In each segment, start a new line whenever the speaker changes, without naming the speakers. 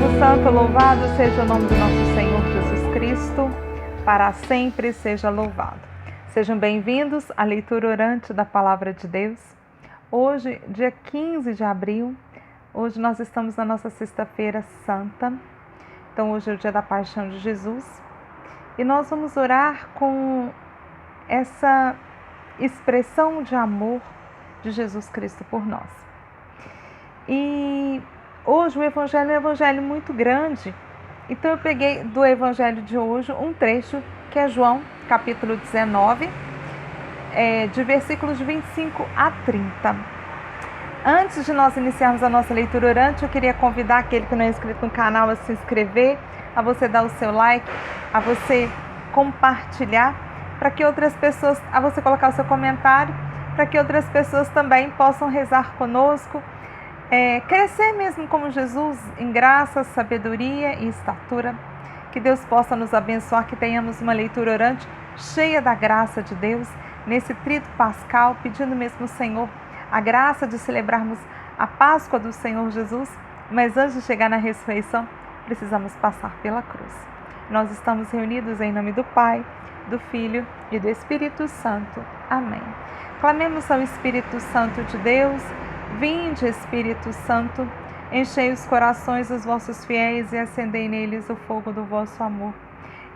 Espírito Santo, louvado seja o nome do nosso Senhor Jesus Cristo, para sempre seja louvado. Sejam bem-vindos à leitura orante da Palavra de Deus. Hoje, dia 15 de abril, hoje nós estamos na nossa Sexta-feira Santa. Então hoje é o dia da Paixão de Jesus e nós vamos orar com essa expressão de amor de Jesus Cristo por nós. E hoje o Evangelho é um Evangelho muito grande, então eu peguei do Evangelho de hoje um trecho que é João, capítulo 19, de versículos 25 a 30. Antes de nós iniciarmos a nossa leitura orante, eu queria convidar aquele que não é inscrito no canal a se inscrever, a você dar o seu like, a você compartilhar, para que outras pessoas, a você colocar o seu comentário, para que outras pessoas também possam rezar conosco, crescer mesmo como Jesus em graça, sabedoria e estatura. Que Deus possa nos abençoar, que tenhamos uma leitura orante cheia da graça de Deus nesse trito pascal, pedindo mesmo ao Senhor a graça de celebrarmos a Páscoa do Senhor Jesus, mas antes de chegar na ressurreição, precisamos passar pela cruz. Nós estamos reunidos em nome do Pai, do Filho e do Espírito Santo. Amém. Clamemos ao Espírito Santo de Deus. Vinde, Espírito Santo, enchei os corações dos vossos fiéis e acendei neles o fogo do vosso amor.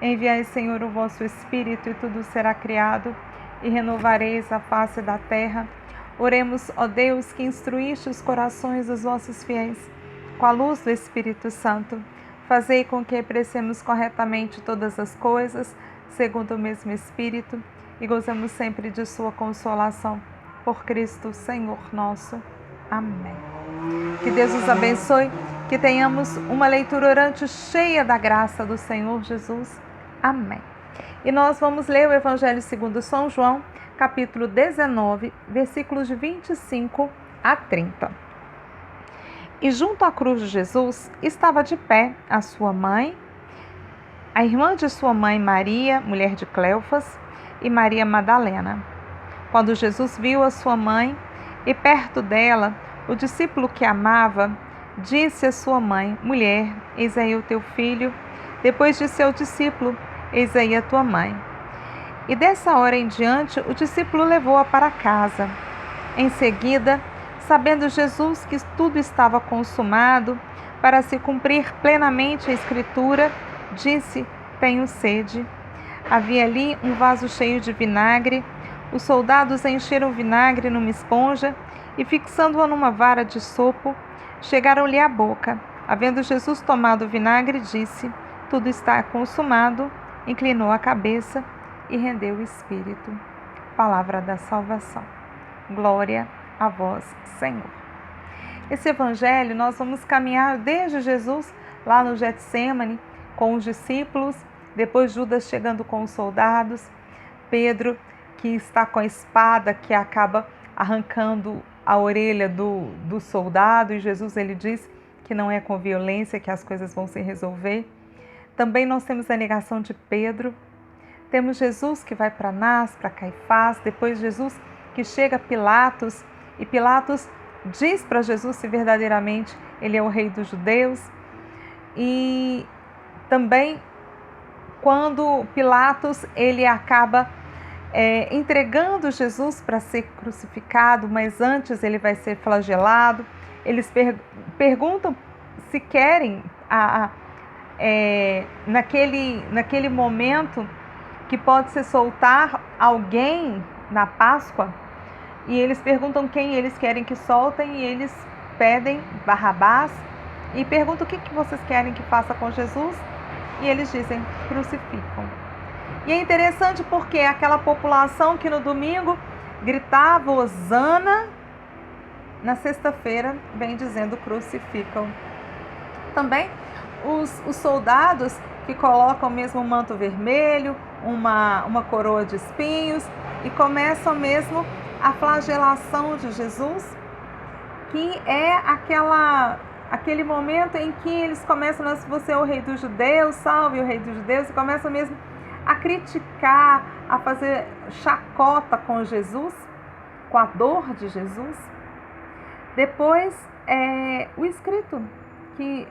Enviai, Senhor, o vosso Espírito, e tudo será criado, e renovareis a face da terra. Oremos, ó Deus, que instruíste os corações dos vossos fiéis, com a luz do Espírito Santo. Fazei com que apreciemos corretamente todas as coisas, segundo o mesmo Espírito, e gozemos sempre de sua consolação. Por Cristo, Senhor nosso. Amém. Que Deus nos abençoe, que tenhamos uma leitura orante cheia da graça do Senhor Jesus. Amém. E nós vamos ler o Evangelho segundo São João, capítulo 19, versículos de 25 a 30. E junto à cruz de Jesus estava de pé a sua mãe, a irmã de sua mãe Maria, mulher de Cleofas, e Maria Madalena. Quando Jesus viu a sua mãe e perto dela o discípulo que amava, disse à sua mãe: Mulher, eis aí o teu filho. Depois disse ao discípulo: Eis aí a tua mãe. E dessa hora em diante o discípulo levou-a para casa. Em seguida, sabendo Jesus que tudo estava consumado, para se cumprir plenamente a Escritura, disse: Tenho sede. Havia ali um vaso cheio de vinagre. Os soldados encheram o vinagre numa esponja e, fixando-a numa vara de sopo, chegaram-lhe à boca. Havendo Jesus tomado o vinagre, disse: Tudo está consumado. Inclinou a cabeça e rendeu o espírito. Palavra da salvação. Glória a vós, Senhor. Esse evangelho nós vamos caminhar desde Jesus lá no Getsêmani com os discípulos, depois Judas chegando com os soldados, Pedro que está com a espada que acaba arrancando a orelha do soldado, e Jesus ele diz que não é com violência que as coisas vão se resolver. Também nós temos a negação de Pedro, temos Jesus que vai para Anás, para Caifás, depois Jesus que chega a Pilatos, e Pilatos diz para Jesus se verdadeiramente ele é o rei dos judeus. E também quando Pilatos ele acaba entregando Jesus para ser crucificado, mas antes ele vai ser flagelado. Eles perguntam se querem, naquele momento, que pode-se soltar alguém na Páscoa, e eles perguntam quem eles querem que soltem, e eles pedem Barrabás, e perguntam o que vocês querem que faça com Jesus, e eles dizem: crucificam. E é interessante porque aquela população que no domingo gritava Hosana, na sexta-feira vem dizendo crucificam. Também os soldados que colocam mesmo um manto vermelho, uma coroa de espinhos, e começam mesmo a flagelação de Jesus, que é aquele momento em que eles começam: você é o rei dos judeus, salve o rei dos judeus, e começam mesmo a criticar, a fazer chacota com Jesus, com a dor de Jesus. Depois, o escrito que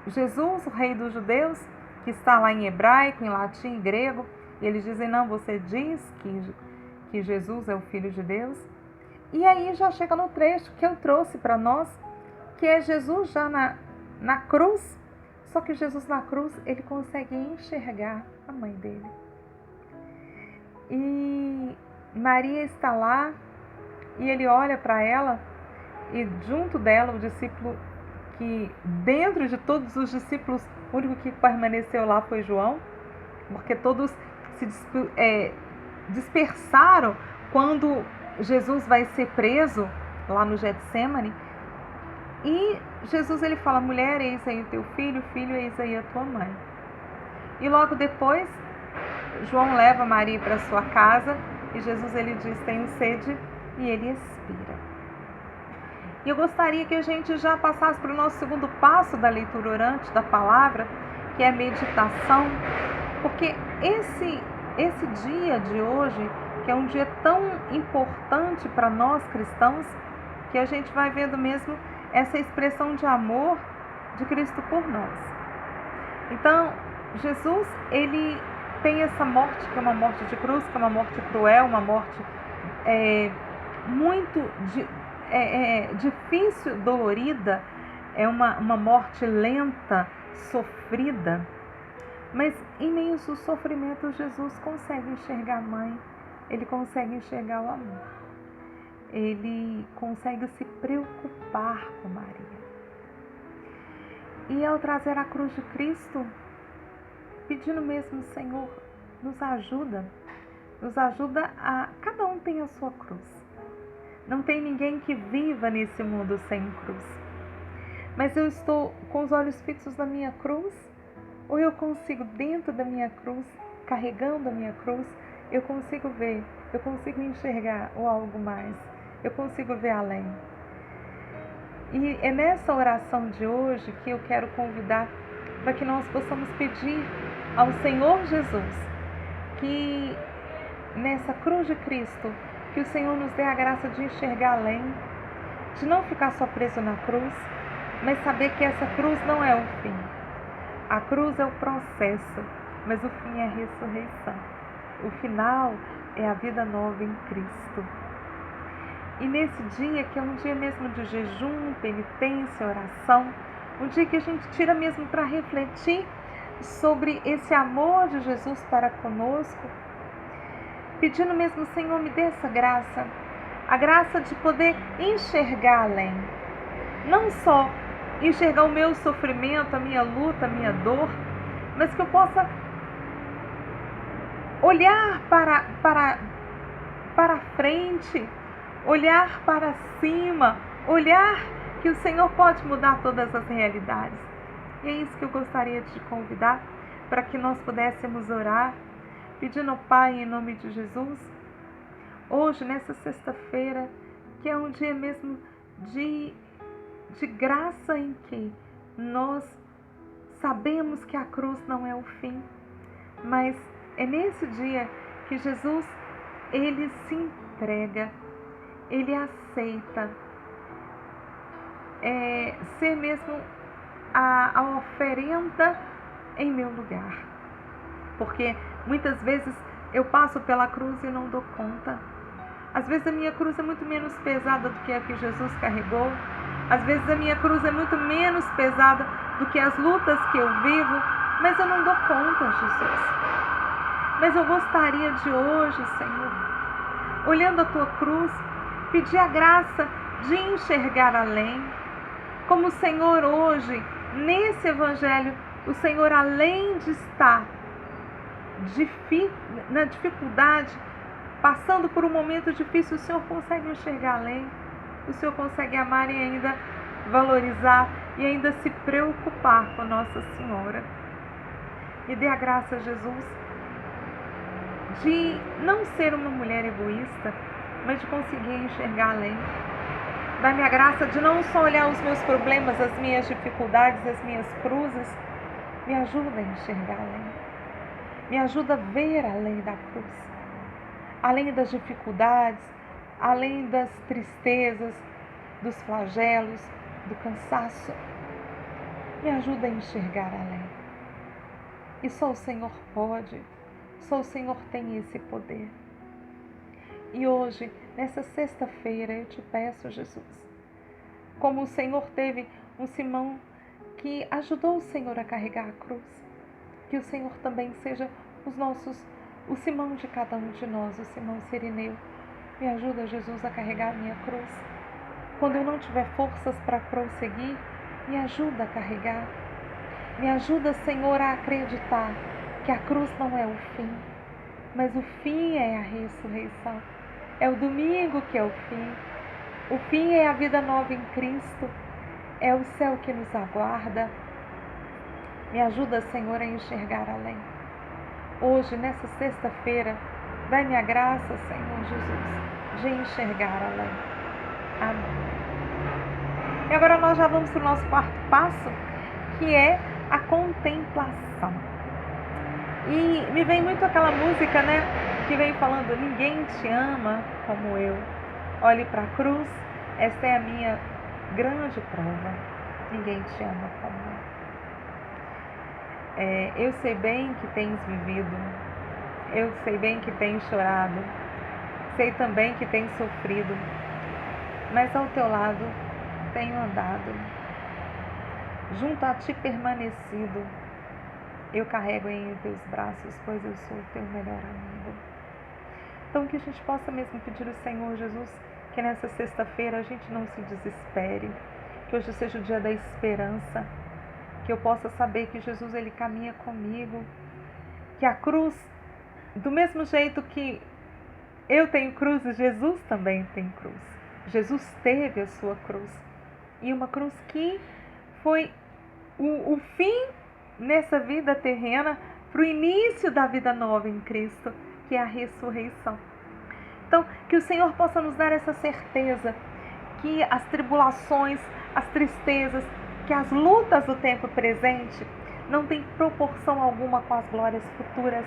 Jesus, o rei dos judeus, que está lá em hebraico, em latim e grego, e eles dizem, não, você diz que Jesus é o Filho de Deus. E aí já chega no trecho que eu trouxe para nós, que é Jesus já na cruz, só que Jesus na cruz, ele consegue enxergar a mãe dele. E Maria está lá, e ele olha para ela, e junto dela o discípulo que, dentro de todos os discípulos, o único que permaneceu lá foi João, porque todos se dispersaram quando Jesus vai ser preso lá no Getsemane. E Jesus ele fala, mulher, eis aí o teu filho, filho, eis aí a tua mãe. E logo depois, João leva Maria para sua casa e Jesus ele diz, tenho sede, e ele expira. E eu gostaria que a gente já passasse para o nosso segundo passo da leitura orante da palavra, que é a meditação, porque esse dia de hoje, que é um dia tão importante para nós cristãos, que a gente vai vendo mesmo essa expressão de amor de Cristo por nós. Então, Jesus, ele tem essa morte, que é uma morte de cruz, que é uma morte cruel, uma morte muito difícil, dolorida, é uma morte lenta, sofrida. Mas em meio ao sofrimento, Jesus consegue enxergar a mãe, ele consegue enxergar o amor. Ele consegue se preocupar com Maria. E ao trazer a cruz de Cristo, pedindo mesmo, Senhor, nos ajuda a... Cada um tem a sua cruz. Não tem ninguém que viva nesse mundo sem cruz. Mas eu estou com os olhos fixos na minha cruz, ou eu consigo, dentro da minha cruz, carregando a minha cruz, eu consigo ver, eu consigo enxergar o algo mais, eu consigo ver além. E é nessa oração de hoje que eu quero convidar para que nós possamos pedir ao Senhor Jesus que nessa cruz de Cristo, que o Senhor nos dê a graça de enxergar além, de não ficar só preso na cruz, mas saber que essa cruz não é o fim. A cruz é o processo, mas o fim é a ressurreição. O final é a vida nova em Cristo. E nesse dia, que é um dia mesmo de jejum, penitência, oração, um dia que a gente tira mesmo para refletir sobre esse amor de Jesus para conosco, pedindo mesmo, Senhor, me dê essa graça, a graça de poder enxergar além. Não só enxergar o meu sofrimento, a minha luta, a minha dor, mas que eu possa olhar para frente, olhar para cima, olhar que o Senhor pode mudar todas as realidades. E é isso que eu gostaria de te convidar, para que nós pudéssemos orar, pedindo ao Pai, em nome de Jesus, hoje, nessa sexta-feira, que é um dia mesmo de graça em que nós sabemos que a cruz não é o fim, mas é nesse dia que Jesus, ele se entrega, ele aceita ser mesmo a oferenda em meu lugar. Porque muitas vezes eu passo pela cruz e não dou conta. Às vezes a minha cruz é muito menos pesada do que a que Jesus carregou. Às vezes a minha cruz é muito menos pesada do que as lutas que eu vivo, mas eu não dou conta, Jesus. Mas eu gostaria de hoje, Senhor, olhando a tua cruz, pedir a graça de enxergar além. Como o Senhor hoje, nesse Evangelho, o Senhor, além de estar na dificuldade, passando por um momento difícil, o Senhor consegue enxergar além. O Senhor consegue amar e ainda valorizar e ainda se preocupar com Nossa Senhora. Me dê a graça, Jesus, de não ser uma mulher egoísta, mas de conseguir enxergar além. Dá-me a graça de não só olhar os meus problemas, as minhas dificuldades, as minhas cruzes. Me ajuda a enxergar além. Me ajuda a ver além da cruz, além das dificuldades, além das tristezas, dos flagelos, do cansaço. Me ajuda a enxergar além. E só o Senhor pode, só o Senhor tem esse poder. E hoje, nessa sexta-feira, eu te peço, Jesus, como o Senhor teve um Simão que ajudou o Senhor a carregar a cruz, que o Senhor também seja o Simão de cada um de nós, o Simão Cirineu. Me ajuda, Jesus, a carregar a minha cruz. Quando eu não tiver forças para prosseguir, me ajuda a carregar. Me ajuda, Senhor, a acreditar que a cruz não é o fim, mas o fim é a ressurreição. É o domingo que é o fim. O fim é a vida nova em Cristo. É o céu que nos aguarda. Me ajuda, Senhor, a enxergar além. Hoje, nessa sexta-feira, dai-me a graça, Senhor Jesus, de enxergar além. Amém. E agora nós já vamos para o nosso quarto passo, que é a contemplação. E me vem muito aquela música, né, que vem falando: ninguém te ama como eu. Olhe para a cruz, esta é a minha grande prova. Ninguém te ama como eu. Eu sei bem que tens vivido, eu sei bem que tens chorado, sei também que tens sofrido, mas ao teu lado tenho andado, junto a ti permanecido. Eu carrego em teus braços, pois eu sou o teu melhor amigo. Então que a gente possa mesmo pedir ao Senhor Jesus que nessa sexta-feira a gente não se desespere, que hoje seja o dia da esperança, que eu possa saber que Jesus, ele caminha comigo, que a cruz, do mesmo jeito que eu tenho cruz, Jesus também tem cruz. Jesus teve a sua cruz, e uma cruz que foi o fim nessa vida terrena para o início da vida nova em Cristo, que é a ressurreição. Então, que o Senhor possa nos dar essa certeza que as tribulações, as tristezas, que as lutas do tempo presente não têm proporção alguma com as glórias futuras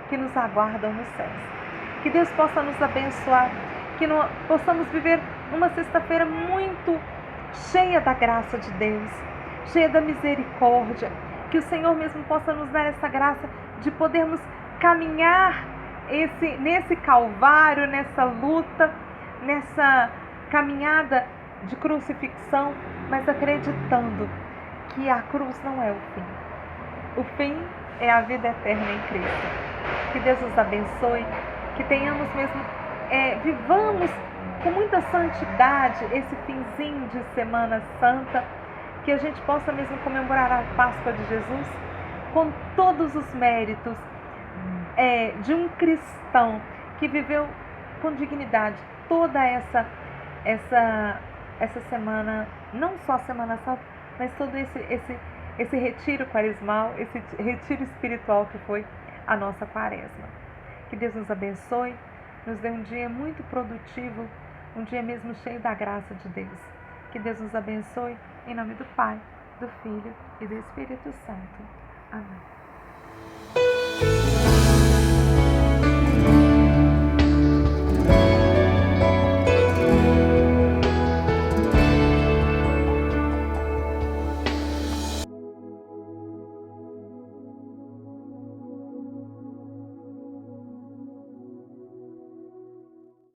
que nos aguardam nos céus. Que Deus possa nos abençoar, que nós possamos viver uma sexta-feira muito cheia da graça de Deus, cheia da misericórdia, que o Senhor mesmo possa nos dar essa graça de podermos caminhar nesse calvário, nessa luta, nessa caminhada de crucifixão, mas acreditando que a cruz não é o fim. O fim é a vida eterna em Cristo. Que Deus nos abençoe, que tenhamos mesmo, vivamos com muita santidade esse finzinho de Semana Santa, que a gente possa mesmo comemorar a Páscoa de Jesus com todos os méritos de um cristão que viveu com dignidade toda essa semana, não só a Semana Santa, mas todo esse retiro quaresmal, esse retiro espiritual que foi a nossa quaresma. Que Deus nos abençoe, nos dê um dia muito produtivo, um dia mesmo cheio da graça de Deus. Que Deus nos abençoe, em nome do Pai, do Filho e do Espírito Santo. Amém.